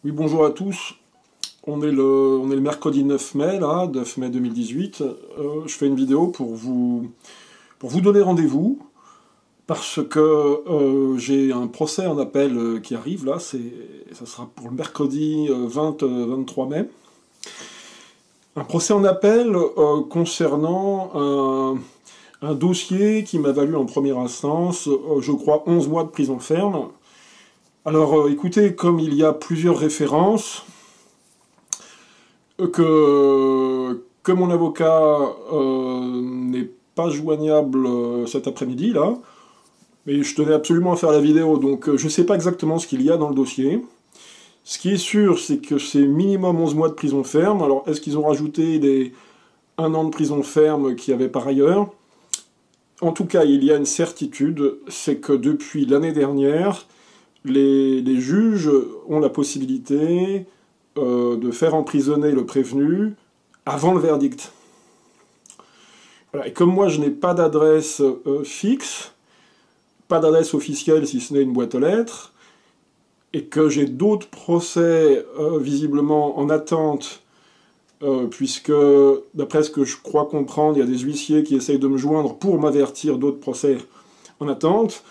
Oui, bonjour à tous. On est le mercredi 9 mai, là, 9 mai 2018. Je fais une vidéo pour vous donner rendez-vous, parce que j'ai un procès en appel qui arrive, là, ça sera pour le mercredi 23 mai. Un procès en appel concernant un dossier qui m'a valu en première instance, je crois, 11 mois de prison ferme. Alors, écoutez, comme il y a plusieurs références, que mon avocat n'est pas joignable cet après-midi, là, mais je tenais absolument à faire la vidéo, donc je ne sais pas exactement ce qu'il y a dans le dossier. Ce qui est sûr, c'est que c'est minimum 11 mois de prison ferme. Alors, est-ce qu'ils ont rajouté un an de prison ferme qu'il y avait par ailleurs? En tout cas, il y a une certitude, c'est que depuis l'année dernière, les juges ont la possibilité de faire emprisonner le prévenu avant le verdict. Voilà. Et comme moi je n'ai pas d'adresse fixe, pas d'adresse officielle si ce n'est une boîte aux lettres, et que j'ai d'autres procès visiblement en attente, puisque d'après ce que je crois comprendre, il y a des huissiers qui essayent de me joindre pour m'avertir d'autres procès en attente.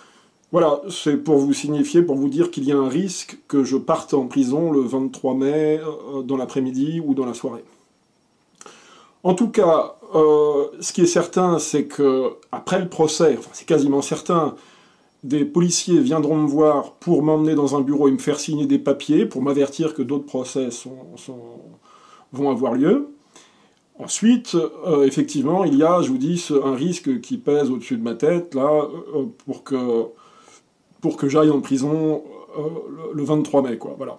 Voilà, c'est pour vous signifier, pour vous dire qu'il y a un risque que je parte en prison le 23 mai, dans l'après-midi ou dans la soirée. En tout cas, ce qui est certain, c'est que après le procès, enfin c'est quasiment certain, des policiers viendront me voir pour m'emmener dans un bureau et me faire signer des papiers pour m'avertir que d'autres procès vont avoir lieu. Ensuite, effectivement, il y a, je vous dis, un risque qui pèse au-dessus de ma tête, là, pour que j'aille en prison le 23 mai, quoi, voilà.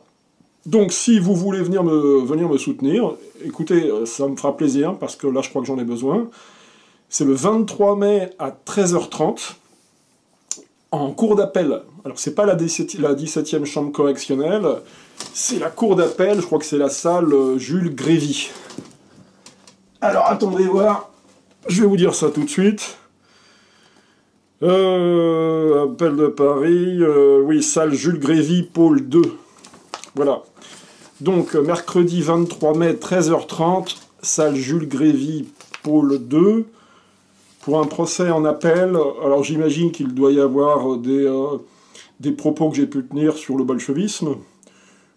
Donc, si vous voulez venir me soutenir, écoutez, ça me fera plaisir, parce que là, je crois que j'en ai besoin. C'est le 23 mai à 13h30, en cour d'appel. Alors, c'est pas la 17e chambre correctionnelle, c'est la cour d'appel, je crois que c'est la salle Jules Grévy. Alors, attendez voir, je vais vous dire ça tout de suite. Appel de Paris, oui, salle Jules Grévy, pôle 2. Voilà. Donc, mercredi 23 mai, 13h30, salle Jules Grévy, pôle 2, pour un procès en appel. Alors, j'imagine qu'il doit y avoir des propos que j'ai pu tenir sur le bolchevisme,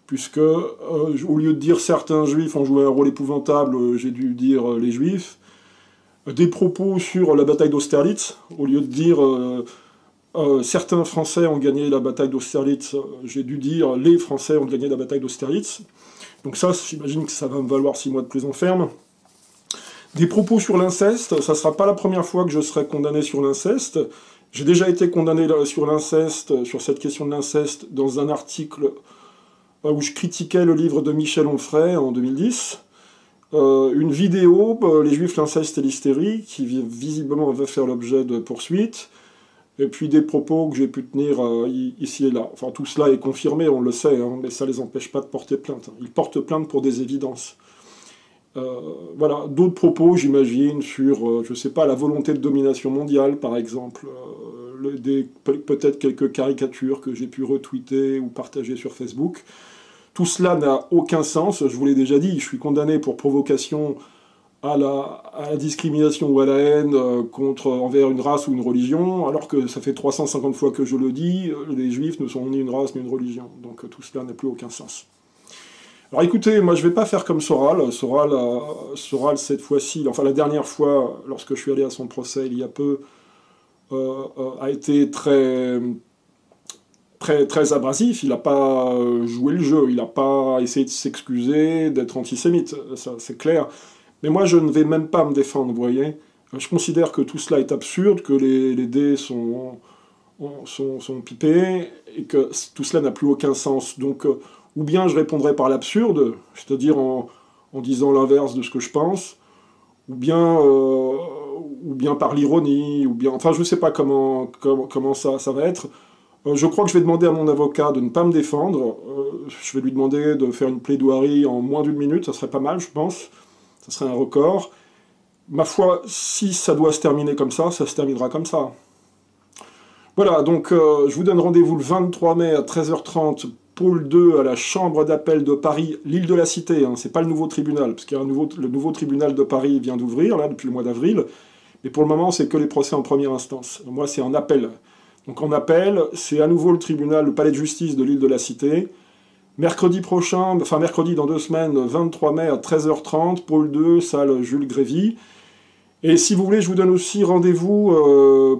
puisque, au lieu de dire certains juifs ont joué un rôle épouvantable, j'ai dû dire les juifs. Des propos sur la bataille d'Austerlitz, au lieu de dire certains Français ont gagné la bataille d'Austerlitz, j'ai dû dire les Français ont gagné la bataille d'Austerlitz. Donc ça, j'imagine que ça va me valoir 6 mois de prison ferme. Des propos sur l'inceste, ça ne sera pas la première fois que je serai condamné sur l'inceste. J'ai déjà été condamné sur l'inceste, sur cette question de l'inceste, dans un article où je critiquais le livre de Michel Onfray en 2010. Une vidéo, les Juifs, l'inceste et l'hystérie, qui visiblement va faire l'objet de poursuites, et puis des propos que j'ai pu tenir ici et là. Enfin, tout cela est confirmé, on le sait, hein, mais ça ne les empêche pas de porter plainte. Ils portent plainte pour des évidences. Voilà, d'autres propos, j'imagine, sur, je ne sais pas, la volonté de domination mondiale, par exemple, peut-être quelques caricatures que j'ai pu retweeter ou partager sur Facebook. Tout cela n'a aucun sens, je vous l'ai déjà dit, je suis condamné pour provocation à la discrimination ou à la haine envers une race ou une religion, alors que ça fait 350 fois que je le dis, les juifs ne sont ni une race ni une religion, donc tout cela n'a plus aucun sens. Alors écoutez, moi je vais pas faire comme Soral, Soral cette fois-ci, enfin la dernière fois, lorsque je suis allé à son procès il y a peu, a été très abrasif, il n'a pas joué le jeu, il n'a pas essayé de s'excuser, d'être antisémite, ça c'est clair. Mais moi je ne vais même pas me défendre, vous voyez. Je considère que tout cela est absurde, que les dés sont pipés, et que tout cela n'a plus aucun sens. Donc, ou bien je répondrai par l'absurde, c'est-à-dire en disant l'inverse de ce que je pense, ou bien par l'ironie, ou bien... Enfin, je ne sais pas comment ça va être. Je crois que je vais demander à mon avocat de ne pas me défendre. Je vais lui demander de faire une plaidoirie en moins d'1 minute, ça serait pas mal, je pense. Ça serait un record. Ma foi, si ça doit se terminer comme ça se terminera comme ça. Voilà, donc je vous donne rendez-vous le 23 mai à 13h30 pôle 2 à la Chambre d'appel de Paris, l'île de la Cité, hein, c'est pas le nouveau tribunal, parce qu'il y a le nouveau tribunal de Paris vient d'ouvrir, là, depuis le mois d'avril, mais pour le moment, c'est que les procès en première instance. Moi, c'est en appel. Donc en appel, c'est à nouveau le tribunal, le palais de justice de l'île de la Cité. Mercredi prochain, enfin mercredi dans 2 semaines, 23 mai à 13h30, pôle 2, salle Jules Grévy. Et si vous voulez, je vous donne aussi rendez-vous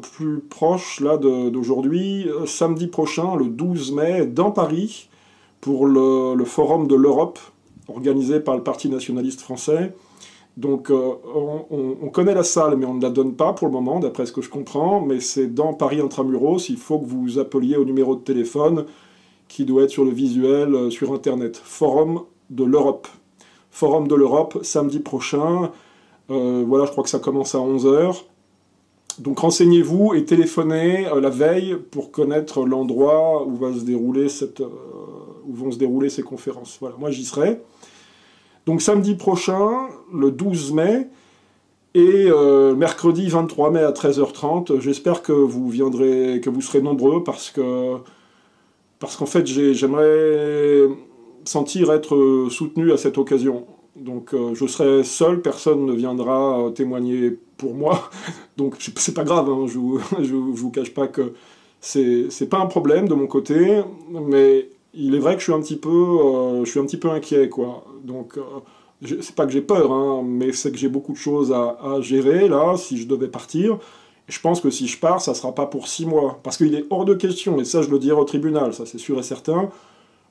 plus proche là d'aujourd'hui, samedi prochain, le 12 mai, dans Paris, pour le Forum de l'Europe, organisé par le Parti nationaliste français. Donc on connaît la salle, mais on ne la donne pas pour le moment, d'après ce que je comprends, mais c'est dans Paris Intramuros, il faut que vous appeliez au numéro de téléphone qui doit être sur le visuel sur Internet. Forum de l'Europe. Forum de l'Europe, samedi prochain. Voilà, je crois que ça commence à 11 h. Donc renseignez-vous et téléphonez la veille pour connaître l'endroit où vont se dérouler ces conférences. Voilà, moi j'y serai. Donc samedi prochain, le 12 mai, et mercredi 23 mai à 13h30, j'espère que vous viendrez, que vous serez nombreux, parce qu'en fait j'aimerais sentir être soutenu à cette occasion. Donc je serai seul, personne ne viendra témoigner pour moi, donc c'est pas grave, hein, je vous cache pas que c'est pas un problème de mon côté, mais il est vrai que je suis un petit peu inquiet, quoi. Donc c'est pas que j'ai peur, hein, mais c'est que j'ai beaucoup de choses à gérer là, si je devais partir. Et je pense que si je pars, ça sera pas pour 6 mois, parce qu'il est hors de question, et ça je le dirai au tribunal, ça c'est sûr et certain,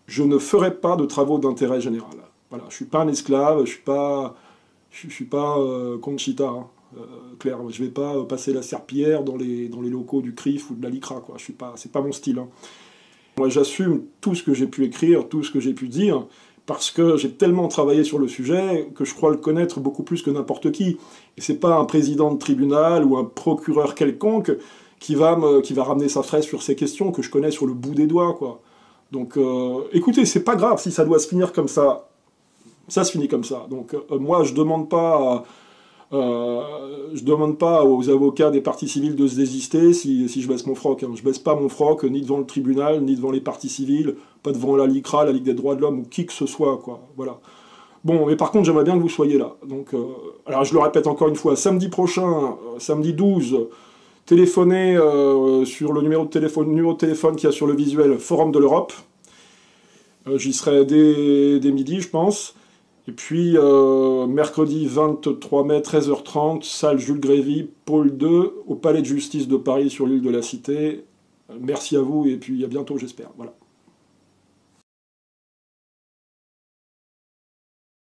je ne ferai pas de travaux d'intérêt général. Voilà, je suis pas un esclave, je suis pas Conchita, hein, Claire. Je vais pas passer la serpillière dans les locaux du CRIF ou de la LICRA, quoi. C'est pas mon style, hein. Moi, j'assume tout ce que j'ai pu écrire, tout ce que j'ai pu dire, parce que j'ai tellement travaillé sur le sujet que je crois le connaître beaucoup plus que n'importe qui. Et c'est pas un président de tribunal ou un procureur quelconque qui va ramener sa fraise sur ces questions que je connais sur le bout des doigts, quoi. Donc, écoutez, c'est pas grave si ça doit se finir comme ça. Ça se finit comme ça. Donc moi, je demande pas aux avocats des parties civiles de se désister si je baisse mon froc, hein. Je baisse pas mon froc ni devant le tribunal, ni devant les parties civiles, pas devant la LICRA, la Ligue des droits de l'homme, ou qui que ce soit, quoi. Voilà. Bon, mais par contre, j'aimerais bien que vous soyez là. Donc, alors je le répète encore une fois, samedi prochain, samedi 12, téléphonez sur le numéro de téléphone qu'il y a sur le visuel, Forum de l'Europe. J'y serai dès midi, je pense. Et puis, mercredi 23 mai, 13h30, salle Jules Grévy, pôle 2, au Palais de justice de Paris sur l'île de la Cité. Merci à vous, et puis à bientôt, j'espère. Voilà.